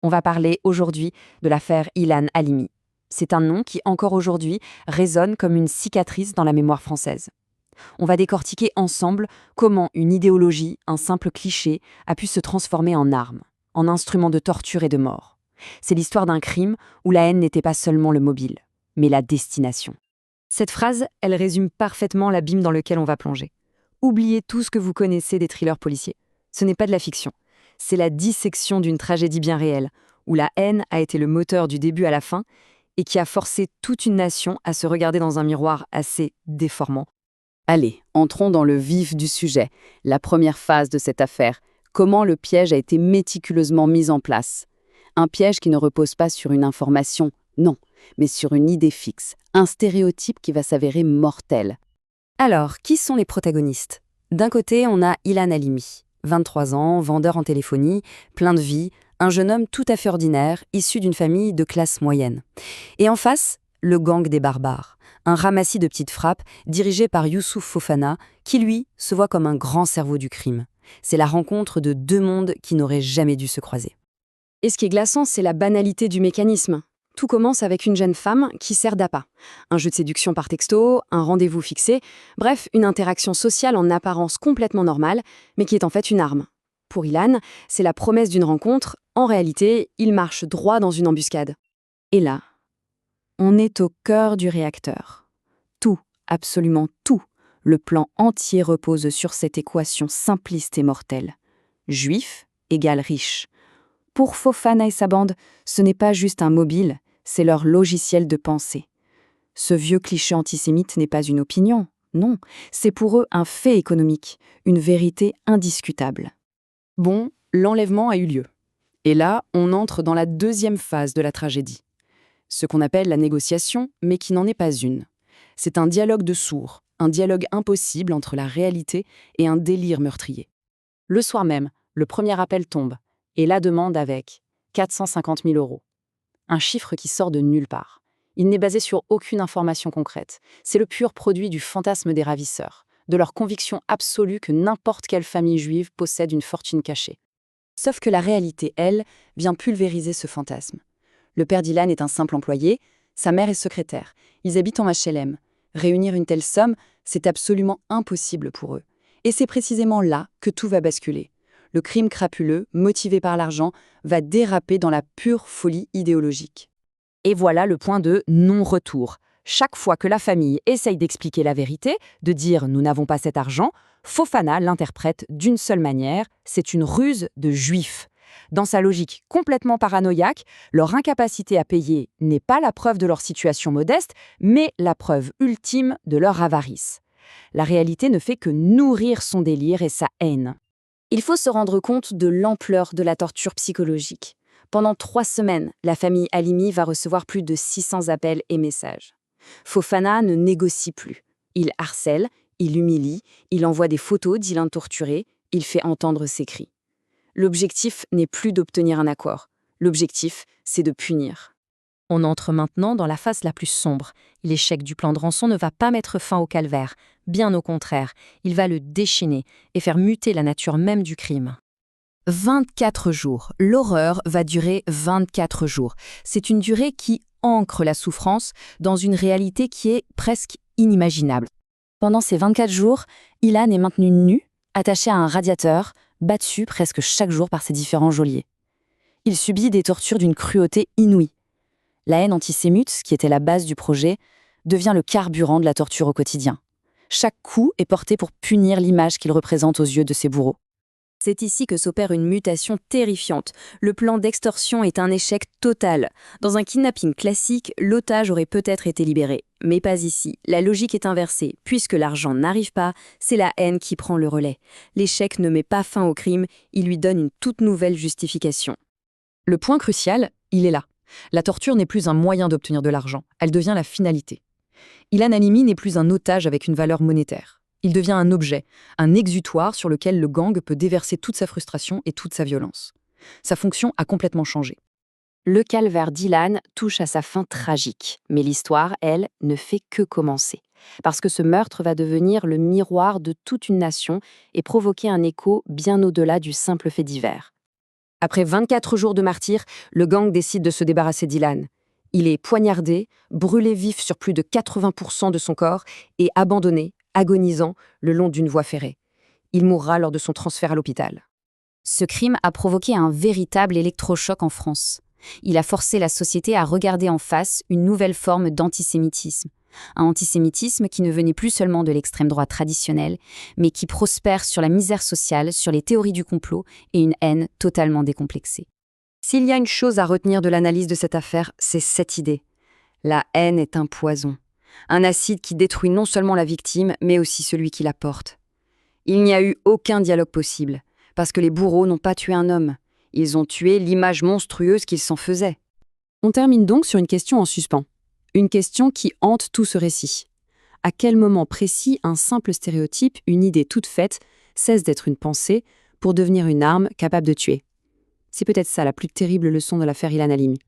On va parler aujourd'hui de l'affaire Ilan Halimi. C'est un nom qui, encore aujourd'hui, résonne comme une cicatrice dans la mémoire française. On va décortiquer ensemble comment une idéologie, un simple cliché, a pu se transformer en arme, en instrument de torture et de mort. C'est l'histoire d'un crime où la haine n'était pas seulement le mobile, mais la destination. Cette phrase, elle résume parfaitement l'abîme dans lequel on va plonger. Oubliez tout ce que vous connaissez des thrillers policiers. Ce n'est pas de la fiction. C'est la dissection d'une tragédie bien réelle, où la haine a été le moteur du début à la fin et qui a forcé toute une nation à se regarder dans un miroir assez déformant. Allez, entrons dans le vif du sujet, la première phase de cette affaire. Comment le piège a été méticuleusement mis en place. Un piège qui ne repose pas sur une information, non, mais sur une idée fixe, un stéréotype qui va s'avérer mortel. Alors, qui sont les protagonistes? D'un côté, on a Ilan Halimi, 23 ans, vendeur en téléphonie, plein de vie, un jeune homme tout à fait ordinaire, issu d'une famille de classe moyenne. Et en face, le gang des barbares, un ramassis de petites frappes dirigé par Youssouf Fofana, qui lui se voit comme un grand cerveau du crime. C'est la rencontre de deux mondes qui n'auraient jamais dû se croiser. Et ce qui est glaçant, c'est la banalité du mécanisme. Tout commence avec une jeune femme qui sert d'appât. Un jeu de séduction par texto, un rendez-vous fixé, bref, une interaction sociale en apparence complètement normale, mais qui est en fait une arme. Pour Ilan, c'est la promesse d'une rencontre. En réalité, il marche droit dans une embuscade. Et là, on est au cœur du réacteur. Tout, absolument tout, le plan entier repose sur cette équation simpliste et mortelle. Juif égale riche. Pour Fofana et sa bande, ce n'est pas juste un mobile, c'est leur logiciel de pensée. Ce vieux cliché antisémite n'est pas une opinion, non, c'est pour eux un fait économique, une vérité indiscutable. Bon, l'enlèvement a eu lieu. Et là, on entre dans la deuxième phase de la tragédie. Ce qu'on appelle la négociation, mais qui n'en est pas une. C'est un dialogue de sourds, un dialogue impossible entre la réalité et un délire meurtrier. Le soir même, le premier appel tombe, et la demande avec 450 000 €. Un chiffre qui sort de nulle part. Il n'est basé sur aucune information concrète. C'est le pur produit du fantasme des ravisseurs, de leur conviction absolue que n'importe quelle famille juive possède une fortune cachée. Sauf que la réalité, elle, vient pulvériser ce fantasme. Le père d'Ilan est un simple employé, sa mère est secrétaire. Ils habitent en HLM. Réunir une telle somme, c'est absolument impossible pour eux. Et c'est précisément là que tout va basculer. Le crime crapuleux, motivé par l'argent, va déraper dans la pure folie idéologique. Et voilà le point de non-retour. Chaque fois que la famille essaye d'expliquer la vérité, de dire « nous n'avons pas cet argent », Fofana l'interprète d'une seule manière, c'est une ruse de juifs. Dans sa logique complètement paranoïaque, leur incapacité à payer n'est pas la preuve de leur situation modeste, mais la preuve ultime de leur avarice. La réalité ne fait que nourrir son délire et sa haine. Il faut se rendre compte de l'ampleur de la torture psychologique. Pendant 3 semaines, la famille Halimi va recevoir plus de 600 appels et messages. Fofana ne négocie plus. Il harcèle, il humilie, il envoie des photos d'Ilan torturé, il fait entendre ses cris. L'objectif n'est plus d'obtenir un accord. L'objectif, c'est de punir. On entre maintenant dans la phase la plus sombre. L'échec du plan de rançon ne va pas mettre fin au calvaire. Bien au contraire, il va le déchaîner et faire muter la nature même du crime. 24 jours. L'horreur va durer 24 jours. C'est une durée qui ancre la souffrance dans une réalité qui est presque inimaginable. Pendant ces 24 jours, Ilan est maintenu nu, attaché à un radiateur, battu presque chaque jour par ses différents geôliers. Il subit des tortures d'une cruauté inouïe. La haine antisémite, qui était la base du projet, devient le carburant de la torture au quotidien. Chaque coup est porté pour punir l'image qu'il représente aux yeux de ses bourreaux. C'est ici que s'opère une mutation terrifiante. Le plan d'extorsion est un échec total. Dans un kidnapping classique, l'otage aurait peut-être été libéré. Mais pas ici. La logique est inversée. Puisque l'argent n'arrive pas, c'est la haine qui prend le relais. L'échec ne met pas fin au crime, il lui donne une toute nouvelle justification. Le point crucial, il est là. La torture n'est plus un moyen d'obtenir de l'argent, elle devient la finalité. Ilan Halimi n'est plus un otage avec une valeur monétaire. Il devient un objet, un exutoire sur lequel le gang peut déverser toute sa frustration et toute sa violence. Sa fonction a complètement changé. Le calvaire d'Ilan touche à sa fin tragique, mais l'histoire, elle, ne fait que commencer. Parce que ce meurtre va devenir le miroir de toute une nation et provoquer un écho bien au-delà du simple fait divers. Après 24 jours de martyre, le gang décide de se débarrasser d'Ilan. Il est poignardé, brûlé vif sur plus de 80% de son corps et abandonné, agonisant, le long d'une voie ferrée. Il mourra lors de son transfert à l'hôpital. Ce crime a provoqué un véritable électrochoc en France. Il a forcé la société à regarder en face une nouvelle forme d'antisémitisme. Un antisémitisme qui ne venait plus seulement de l'extrême droite traditionnelle, mais qui prospère sur la misère sociale, sur les théories du complot et une haine totalement décomplexée. S'il y a une chose à retenir de l'analyse de cette affaire, c'est cette idée. La haine est un poison. Un acide qui détruit non seulement la victime, mais aussi celui qui la porte. Il n'y a eu aucun dialogue possible, parce que les bourreaux n'ont pas tué un homme. Ils ont tué l'image monstrueuse qu'ils s'en faisaient. On termine donc sur une question en suspens. Une question qui hante tout ce récit. À quel moment précis un simple stéréotype, une idée toute faite, cesse d'être une pensée pour devenir une arme capable de tuer? C'est peut-être ça la plus terrible leçon de l'affaire Ilan Halimi.